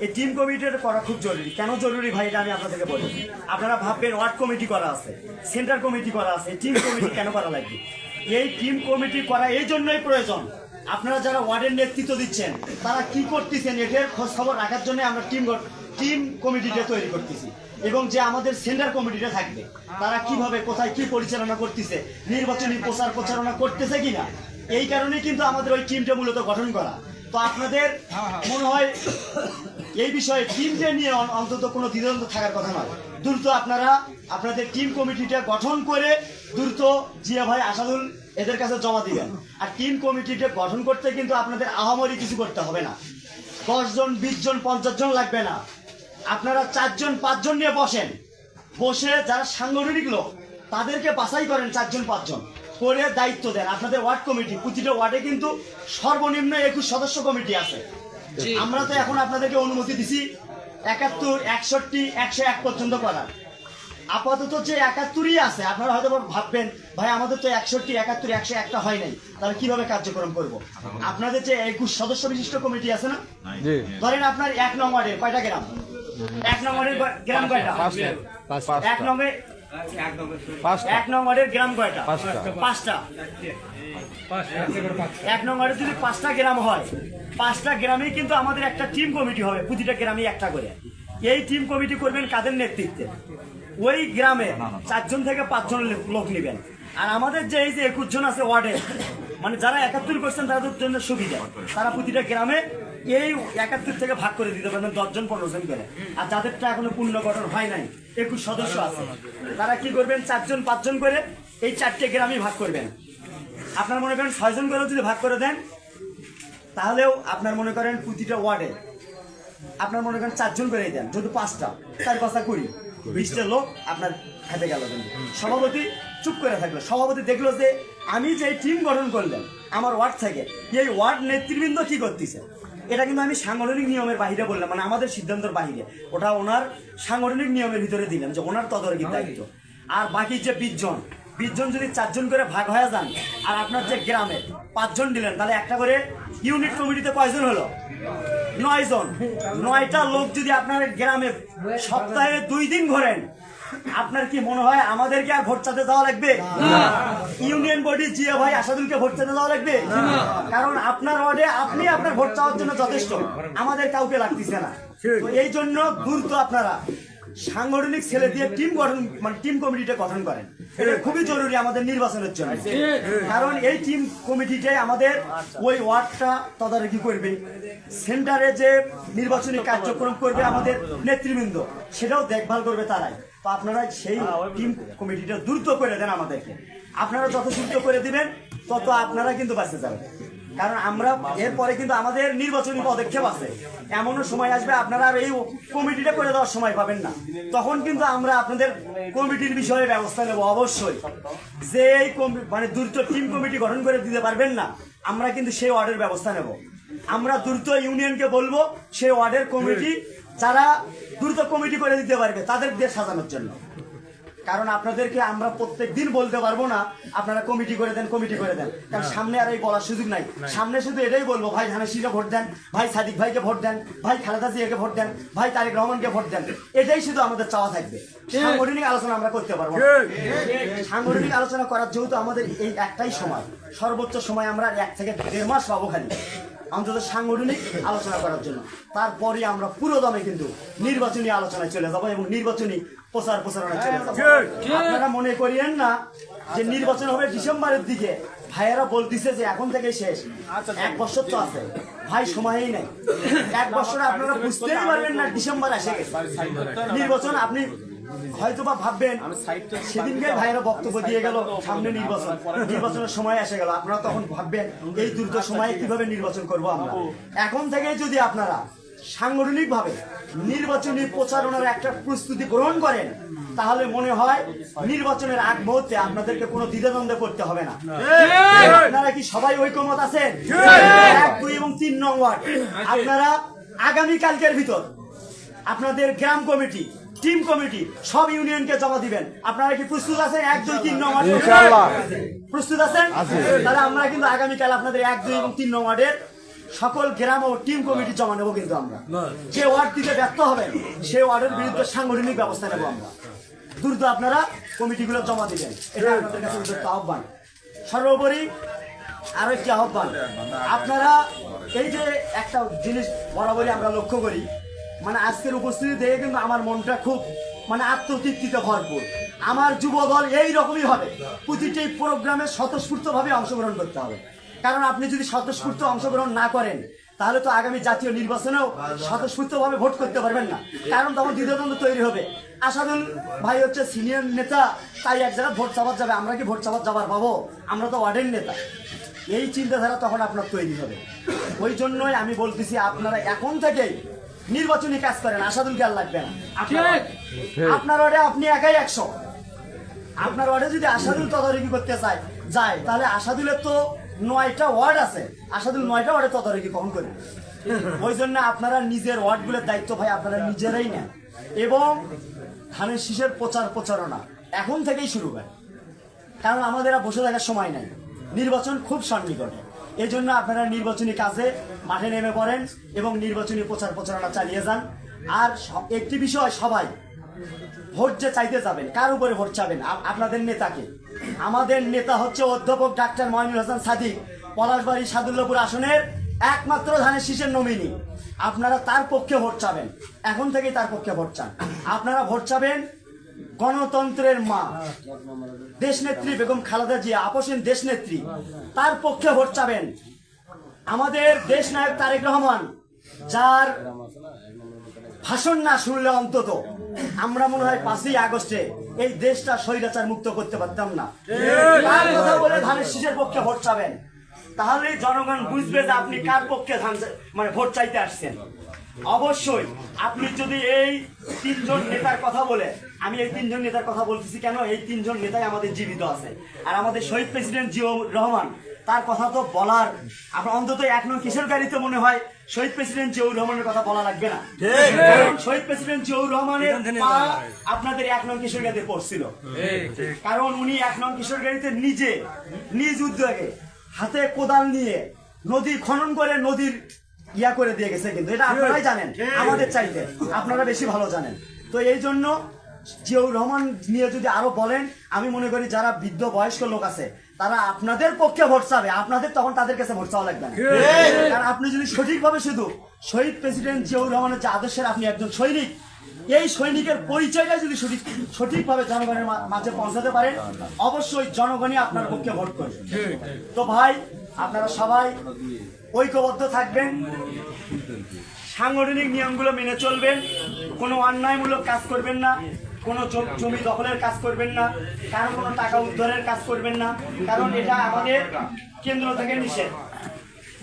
এই টিম কমিটিটা করা খুব জরুরি। কেন জরুরি ভাই এটা আমি আপনাদেরকে বলি। আপনারা ভাববেন ওয়ার্ড কমিটি করা আছে, সেন্টার কমিটি করা আছে, টিম কমিটি কেন করা লাগবে? এই টিম কমিটি করা এই জন্যই প্রয়োজন, আপনারা যারা ওয়ার্ডের নেতৃত্ব দিচ্ছেন তারা কি করতেছেন এটার খোঁজ খবর রাখার জন্য আমরা টিম কমিটিটা তৈরি করতেছি। এবং যে আমাদের সেন্টার কমিটিটা থাকবে তারা কিভাবে কোথায় কি পরিচালনা করতেছে, নির্বাচনী প্রচারণা করতেছে কিনা, এই কারণেই কিন্তু আমাদের ওই টিমটা মূলত গঠন করা। তো আপনাদের মনে হয় এই বিষয়ে টিমটা নিয়ে অন্তত কোনো দ্বিধাদ্বন্দ্ব থাকার কথা নয়। দ্রুত আপনারা আপনাদের টিম কমিটিটা গঠন করে দ্রুত জিয়া ভাই, আসাদুল এদের কাছে জমা দিবেন। আর টিম কমিটিটা গঠন করতে কিন্তু আপনাদের আহামরি কিছু করতে হবে না। 10 জন 20 জন 50 জন লাগবে না। আপনারা 4 জন 5 জন নিয়ে বসে যারা সাংগঠনিক লোক তাদেরকে বাছাই করেন, 4 জন 5 জন করে দায়িত্ব দেন। আপনাদের ওয়ার্ড কমিটি, প্রতিটা ওয়ার্ডে কিন্তু সর্বনিম্ন 21 সদস্য কমিটি আছে। আমরা তো এখন আপনাদেরকে অনুমতি দিছি 71, 61, 101 পর্যন্ত করার। আপাতত যে 71ই আছে, আপনারা হয়তো ভাববেন ভাই আমাদের তো 61, 71, 101টা হয় নাই, তাহলে কিভাবে কার্যক্রম করব? আপনাদের যে 21 সদস্য বিশিষ্ট কমিটি আছে না, ধরেন আপনার 1 নং ওয়ার্ডে কয়টা গ্রাম? 1 নং ওয়ার্ডের গ্রাম কয়টা? 1 নং ওয়ার্ডের গ্রাম কয়টা? 5টা। 1 নং ওয়ার্ডে যদি 5টা গ্রাম হয়, 5টা গ্রামেই কিন্তু আমাদের একটা টিম কমিটি হবে, প্রতিটা গ্রামে একটা করে। এই টিম কমিটি করবেন কাদের নেতৃত্বে? ওই গ্রামে 4 জন থেকে 5 জন লোক নেবেন। আর আমাদের যে এই যে 21 জন আছে ওয়ার্ডে, মানে যারা 71 করছেন তাদের জন্য সুবিধা, তারা প্রতিটা গ্রামে এই 71 থেকে ভাগ করে দিতে পারবেন 10 জন 15 জন করে। আর যাদেরটা এখনো পূর্ণ গঠন হয় নাই, 21 সদস্য আছে, তারা কি করবেন? 4 জন 5 জন করে এই 4টে গ্রামই ভাগ করবেন। আপনার মনে করেন 6 জন করে যদি ভাগ করে দেন, তাহলেও আপনার মনে করেন প্রতিটা ওয়ার্ডে আপনার মনে করেন 4 জন করেই দেন, যেহেতু 5টা 4 5 20, 20টা লোক আপনার হাতে গেল। সভাপতি চুপ করে থাকলো, সভাপতি দেখলো যে আমি যে টিম গঠন করলেন আমার ওয়ার্ড থেকে, এই ওয়ার্ড নেতৃবৃন্দ কি করতেছে। এটা কিন্তু আমি সাংগঠনিক নিয়মের বাহিরে বললাম, মানে আমাদের সিদ্ধান্তের বাহিরে, ওটা ওনার সাংগঠনিক নিয়মের ভিতরে দিলাম যে ওনার তদারকির দায়িত্ব। আর বাকি যে 20 জন যদি 4 জন করে ভাগ হয়ে যান, আর আপনার যে গ্রামে 5 জন দিলেন, তাহলে একটা করে ইউনিট কমিটিতে কয়জন হলো? 9 জন। 9টা লোক যদি আপনার গ্রামে সপ্তাহে 2 দিন ঘোরেন, আপনার কি মনে হয় আমাদেরকে আর ভোট চাইতে যাওয়া লাগবে? ইউনিয়ন বডি জিয়া ভাই, আসাদুলকে ভোট চাইতে যাওয়া লাগবে? কারণ আপনার ওয়ার্ডে আপনি আপনার ভোট চাওয়ার জন্য যথেষ্ট, আমাদের কাউকে লাগতেছে না। তো এই জন্য দ্রুত আপনারা সাংগঠনিক ছেলে দিয়ে টিম গঠন, মানে টিম কমিটিটা গঠন করেন। এটা খুবই জরুরি আমাদের নির্বাচনের জন্য। কারণ এই টিম কমিটিটাই আমাদের ওই ওয়ার্ডটা তদারকি করবে, সেন্টারে যে নির্বাচনী কার্যক্রম করবে আমাদের নেতৃবৃন্দ, সেটাও দেখভাল করবে তারাই। তো আপনারা সেই টিম কমিটিটা দ্রুত করে দেন আমাদেরকে। আপনারা যত দ্রুত করে দিবেন তত আপনারা কিন্তু বাঁচতে যাবেন। কারণ আমরা এরপরে কিন্তু আমাদের নির্বাচনী পদক্ষেপ আছে, এমনও সময় আসবে আপনারা আর এই কমিটিটা করে দেওয়ার সময় পাবেন না। তখন কিন্তু আমরা আপনাদের কমিটির বিষয়ে ব্যবস্থা নেব অবশ্যই। যে এই মানে দ্রুত টিম কমিটি গঠন করে দিতে পারবেন না, আমরা কিন্তু সেই ওয়ার্ডের ব্যবস্থা নেব। আমরা দ্রুত ইউনিয়নকে বলবো সেই ওয়ার্ডের কমিটি যারা দ্রুত কমিটি করে দিতে পারবে তাদের দিয়ে সাজানোর জন্য। কারণ আপনাদেরকে আমরা প্রত্যেক দিন বলতে পারবো না আপনারা কমিটি করে দেন, কমিটি করে দেন, কারণ সামনে আর এই বলার সুযোগ নাই। সামনে শুধু এটাই বলবো, ভাই ধানেশিকে ভোট দেন, ভাই সাদিক ভাইকে ভোট দেন, ভাই খালেদা জিয়াকে ভোট দেন, ভাই তারেক রহমানকে ভোট দেন, এটাই শুধু আমাদের চাওয়া থাকবে। সাংগঠনিক আলোচনা আমরা করতে পারবো না। সাংগঠনিক আলোচনা করার যেহেতু আমাদের এই একটাই সময়, সর্বোচ্চ সময় আমরা 1 থেকে 1.5 মাস পাবো খালি অন্তত সাংগঠনিক আলোচনা করার জন্য। তারপরে আমরা পুরো দমে কিন্তু নির্বাচনী আলোচনায় চলে যাবো এবং নির্বাচনী প্রচারণায় চলে যাবো। আপনারা মনে করিয়েন না যে নির্বাচন হবে ডিসেম্বরের দিকে। ভাইয়েরা বলতেছে যে এখন থেকে শেষ, 1 বছর তো আছে ভাই, সময়ই নাই। 1 বছরে আপনারা বুঝতেই পারবেন না ডিসেম্বর এসে গেছে। নির্বাচন আপনি হয়তো বা ভাববেন সেদিনকে ভাইয়েরা বক্তব্য দিয়ে গেল সামনে নির্বাচনের সময় এসে গেল, আপনারা তখন ভাববেন এই দ্রুত সময়ে কিভাবে নির্বাচন করব আমরা। এখন থেকে যদি আপনারা সাংগঠনিক ভাবে নির্বাচনী প্রচারণার একটা প্রস্তুতি গ্রহণ করেন, তাহলে মনে হয় নির্বাচনের আগ মুহূর্তে আপনাদেরকে কোনো দ্বিধাদ্বন্দ্বে করতে হবে না। আপনারা কি সবাই ঐকমত আছেন? 1, 2 এবং 3 নং ওয়ার্ড আপনারা আগামীকালকের ভিতর আপনাদের গ্রাম কমিটি, টিম কমিটি সব ইউনিয়নকে জমা দিবেন। আপনারা কি প্রস্তুত আছেন? 1, 2, 3 নং ওয়ার্ড প্রস্তুত আছেন? তাহলে আমরা কিন্তু আগামীকাল আপনাদের 1, 2 এবং 3 নং ওয়ার্ডের সকল গ্রাম ও টিম কমিটি জমা নেবো কিন্তু আমরা যে ওয়ার্ড দিতে ব্যর্থ হবেন সেই ওয়ার্ডের বিরুদ্ধে সাংগঠনিক ব্যবস্থা নেবো আমরা। দ্রুত আপনারা কমিটিগুলো জমা দিবেন, এটা আপনাদের কাছে উদ্যোক্ত আহ্বান। সর্বোপরি আরো একটি আহ্বান, আপনারা এই যে একটা জিনিস বরাবরই আমরা লক্ষ্য করি, মানে আজকের উপস্থিতি দেখে কিন্তু আমার মনটা খুব মানে আত্মতৃপ্তিতে ভরপুর। আমার যুব দল এই রকমই হবে, প্রতিটি প্রোগ্রামে স্বতঃস্ফূর্তভাবে অংশগ্রহণ করতে হবে। কারণ আপনি যদি স্বতঃস্ফূর্ত অংশগ্রহণ না করেন তাহলে তো আগামী জাতীয় নির্বাচনেও স্বতঃস্ফূর্তভাবে ভোট করতে পারবেন না, কারণ তখন দ্বিধাদ্বন্দ্ব তৈরি হবে। আসাদুল ভাই হচ্ছে সিনিয়র নেতা, তাই এক জায়গায় ভোট চাপাত যাবে, আমরা কি ভোট চাপাত যাবার পাবো? আমরা তো ওয়ার্ডের নেতা। এই চিন্তাধারা তখন আপনার তৈরি হবে। ওই জন্যই আমি বলতেছি আপনারা এখন থেকেই নির্বাচনী কাজ করেন, আসাদুলকে আর লাগবে না। আপনার ওয়ার্ডে আপনি একাই 100, আপনার ওয়ার্ডে যদি আসাদুল তদারকি করতে যায় তাহলে আসাদুলের তো 9টা ওয়ার্ড আছে, আসাদুল 9টা ওয়ার্ডে তদারকি কখন করবে? ওই জন্য আপনারা নিজের ওয়ার্ডগুলোর দায়িত্ব ভাই আপনারা নিজেরাই নেন, এবং ধানের শীষের প্রচারণা এখন থেকেই শুরু করেন, কারণ আমাদের আর বসে থাকার সময় নাই, নির্বাচন খুব সন্নিকটে। এই জন্য আপনারা নির্বাচনী কাজে মাঠে নেমে পড়েন এবং নির্বাচনী প্রচারণা চালিয়ে যান। আর একটি বিষয়, সবাই ভোট যে চাইতে যাবেন, কার উপরে ভোট চাবেন? আপনাদের নেতাকে। আমাদের নেতা হচ্ছে অধ্যাপক ডাক্তার মইনুল হাসান সাদিক, পলাশবাড়ি সাদুল্লাপুর আসনের একমাত্র ধানের শীষের নমিনি। আপনারা তার পক্ষে ভোট চাবেন, এখন থেকেই তার পক্ষে ভোট চান। আপনারা ভোট চাবেন গণতন্ত্রের মা দেশনেত্রী বেগম খালেদা জিয়া, আপসীন দেশনেত্রী, তার পক্ষে ভোট চাবেন। আমাদের দেশ নায়ক তারেক রহমান, যার ভাষণ না শুনলে অন্তত আমরা মনে হয় 5ই আগস্টে এই দেশটা স্বৈরাচার মুক্ত করতে পারতাম না। তার কথা বলে ধানের শীষের পক্ষে ভোট চাবেন, তাহলে জনগণ বুঝবে যে আপনি কার পক্ষে ভোট চাইতে আসছেন। অবশ্যই আপনি যদি এই 3জন নেতার কথা বলে, আমি এই 3জন নেতার কথা বলতেছি কেন, এই 3জন নেতাই আমাদের জীবিত আছে। আর আমাদের শহীদ প্রেসিডেন্ট জিয়াউর রহমান, তার কথা তো বলার আপনার অন্তত 1 নং কিশোর গাড়িতে মনে হয় শহীদ প্রেসিডেন্ট জিয়াউর রহমানের কথা বলা লাগবে না। শহীদ প্রেসিডেন্ট জিয়াউর রহমানের পা আপনাদের 1 নং কিশোর গাড়িতে পড়ছিল, কারণ উনি 1 নং কিশোর গাড়িতে নিজ উদ্যোগে হাতে কোদাল নিয়ে নদী খনন করে নদীর ইয়া করে দিয়ে গেছে, কিন্তু এটা আপনারাই জানেন, আমাদের চাইতে আপনারা বেশি ভালো জানেন। তো এই জন্য জিয়াউর রহমান নিয়ে যদি আরো বলেন, আমি মনে করি যারা বৃদ্ধ বয়স্ক লোক আছে তারা আপনাদের পক্ষে ভোট চাবে, আপনাদের তখন তাদের কাছে ভোট চাওয়া লাগবে না। কারণ আপনি যদি সঠিকভাবে শুধু শহীদ প্রেসিডেন্ট জিয়াউর রহমানের যে আদর্শের আপনি একজন সৈনিক, এই সৈনিকের পরিচয়টা যদি সঠিকভাবে জনগণের মাঝে পৌঁছাতে পারেন, অবশ্যই জনগণই আপনার পক্ষে ভোট করবে। তো ভাই, আপনারা সবাই ঐক্যবদ্ধ থাকবেন, সাংগঠনিক নিয়মগুলো মেনে চলবেন, কোনো অন্যায়মূলক কাজ করবেন না, কোনো জমি দখলের কাজ করবেন না, কারো কোনো টাকা উদ্ধারের কাজ করবেন না, কারণ এটা আমাদের কেন্দ্র থেকে নিষেধ।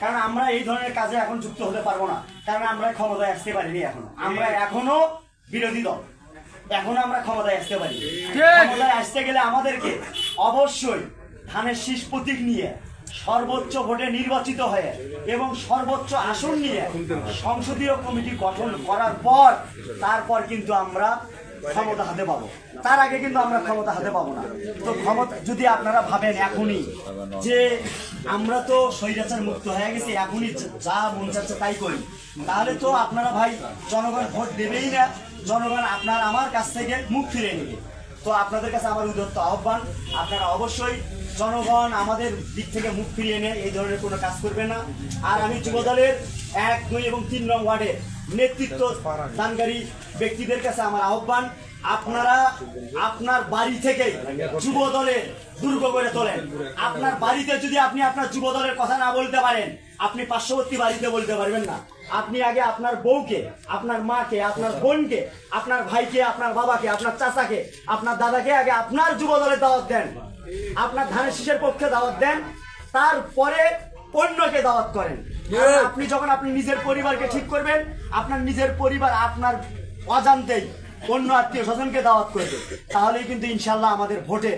কারণ আমরা এই ধরনের কাজে এখন যুক্ত হতে পারবো না, কারণ আমরা ক্ষমতায় আসতে পারিনি। আমরা এখনো বিরোধী দল, এখনো আমরা ক্ষমতায় আসতে পারি। ক্ষমতায় আসতে গেলে আমাদেরকে অবশ্যই ধানের শীষ প্রতীক নিয়ে সর্বোচ্চ ভোটে নির্বাচিত হয়ে এবং সর্বোচ্চ আসন নিয়ে সংসদীয় কমিটি গঠন করার পর তারপর কিন্তু আমরা ক্ষমতা হাতে পাবো, তার আগে কিন্তু আমরা ক্ষমতা হাতে পাবো না। তো ক্ষমতা যদি আপনারা ভাবেন এখনই যে আমরা তো স্বৈরাচার মুক্ত হয়ে গেছি, এখনই যা মন চাচ্ছে তাই করি, তাহলে তো আপনারা ভাই জনগণ ভোট দেবেই না, জনগণ আপনার আমার কাছ থেকে মুখ ফিরে নেবে। তো আপনাদের কাছে আমার উদ্যত আহ্বান, আপনারা অবশ্যই জনগণ আমাদের দিক থেকে মুখ ফিরিয়ে এনে এই ধরনের কোনো কাজ করবে না। আর আমি যুবদলের 1, 2 এবং 3 নং ওয়ার্ডে নেতৃত্ব দানকারী ব্যক্তিদের কাছে আমার আহ্বান, আপনারা আপনার বাড়ি থেকে যুব দলের দুর্গ করে তোলেন। আপনার বাড়িতে যদি আপনি আপনার যুব দলের কথা না বলতে পারেন, আপনি পার্শ্ববর্তী বাড়িতে বলতে পারবেন না। আপনি আগে আপনার বউকে, আপনার মাকে, আপনার বোনকে, আপনার ভাইকে, আপনার বাবাকে, আপনার চাচাকে, আপনার দাদাকে আগে আপনার যুব দলের দাওয়াত দেন, আপনার ধানের শীষের পক্ষে দাওয়াত দেন, তারপরে অন্যকে দাওয়াত করেন। আপনি যখন আপনি নিজের পরিবারকে ঠিক করবেন, আপনার নিজের পরিবার আপনার অজান্তেই অন্য আত্মীয় স্বজনকে দাওয়াত করবে, তাহলেই কিন্তু ইনশাল্লাহ আমাদের ভোটে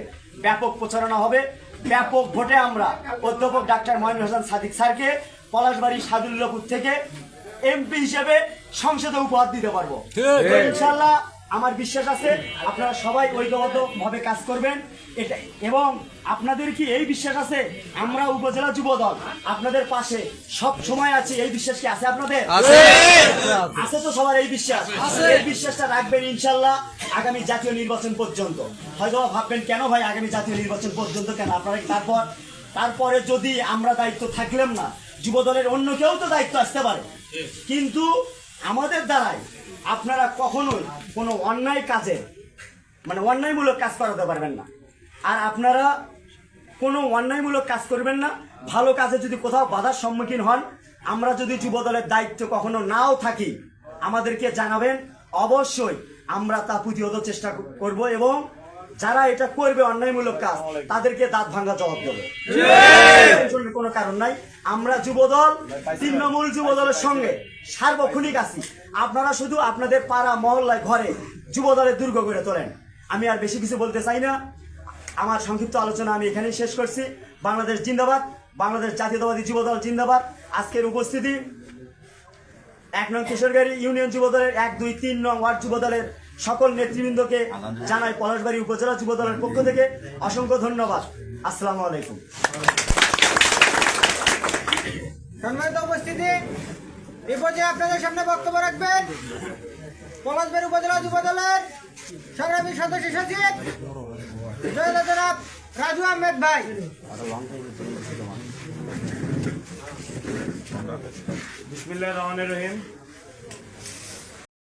ব্যাপক প্রচারণা হবে। ব্যাপক ভোটে আমরা অধ্যাপক ডাক্তার মইনুল হাসান সাদিক স্যারকে পলাশবাড়ি সাদুল্লাপুর থেকে এমপি হিসেবে সংসদে উপহার দিতে পারবো। ইনশাল্লাহ আমার বিশ্বাস আছে আপনারা সবাই ঐক্যবদ্ধভাবে কাজ করবেন এটা, এবং আপনাদের কি এই বিশ্বাস আছে আমরা উপজেলা যুবদল আপনাদের পাশে সব সময় আছি, এই বিশ্বাস কি আছে আপনাদের? আছে তো সবার এই বিশ্বাস? এই বিশ্বাসটা রাখবেন ইনশাল্লাহ আগামী জাতীয় নির্বাচন পর্যন্ত। হয়তো ভাববেন কেন ভাই আগামী জাতীয় নির্বাচন পর্যন্ত কেন, আপনারা তারপরে যদি আমরা দায়িত্ব থাকলাম না, যুবদলের অন্য কেউ তো দায়িত্ব আসতে পারে, কিন্তু আমাদের দ্বারাই আপনারা কখনোই কোনো অন্যায় কাজে মানে অন্যায়মূলক কাজ করাতে পারবেন না। আর আপনারা কোনো অন্যায়মূলক কাজ করবেন না, ভালো কাজে যদি কোথাও বাধার সম্মুখীন হন, আমরা যদি যুবদলের দায়িত্ব কখনো নাও থাকি আমাদেরকে জানাবেন, অবশ্যই আমরা তা প্রতিহত চেষ্টা করব, এবং যারা এটা করবে অন্যায়মূলক কাজ তাদেরকে দাঁত ভাঙা জবাব দেবো। কোনো কারণ নাই, আমরা যুবদল তৃণমূল যুবদলের সঙ্গে সার্বক্ষণিক আছি। আপনারা শুধু আপনাদের পাড়া মহল্লায় ঘরে যুবদলের দুর্গ করে তোলেন। আমি আর বেশি কিছু বলতে চাই না, আমার সংক্ষিপ্ত আলোচনা আমি এখানেই শেষ করছি। বাংলাদেশ জিন্দাবাদ, বাংলাদেশ জাতীয়তাবাদী যুবদল জিন্দাবাদ। আজকের উপস্থিতি 1 নং কিশোরগড়ি ইউনিয়ন যুবদলের 1, 2, 3 নং ওয়ার্ড যুবদলের সকল নেতৃবৃন্দকে জানাই পলাশবাড়ী উপজেলা যুবদলের পক্ষ থেকে অসংখ্য ধন্যবাদ। আসসালামু আলাইকুম। সম্মানিত উপস্থিতি, এই পর্যায়ে আপনাদের সামনে বক্তব্য রাখবেন পলাশবাড়ী উপজেলা যুবদলের সংগ্রামী সদস্য সচিব জনাব রাজু আহমেদ ভাই। বিসমিল্লাহির রহমানির রহিম।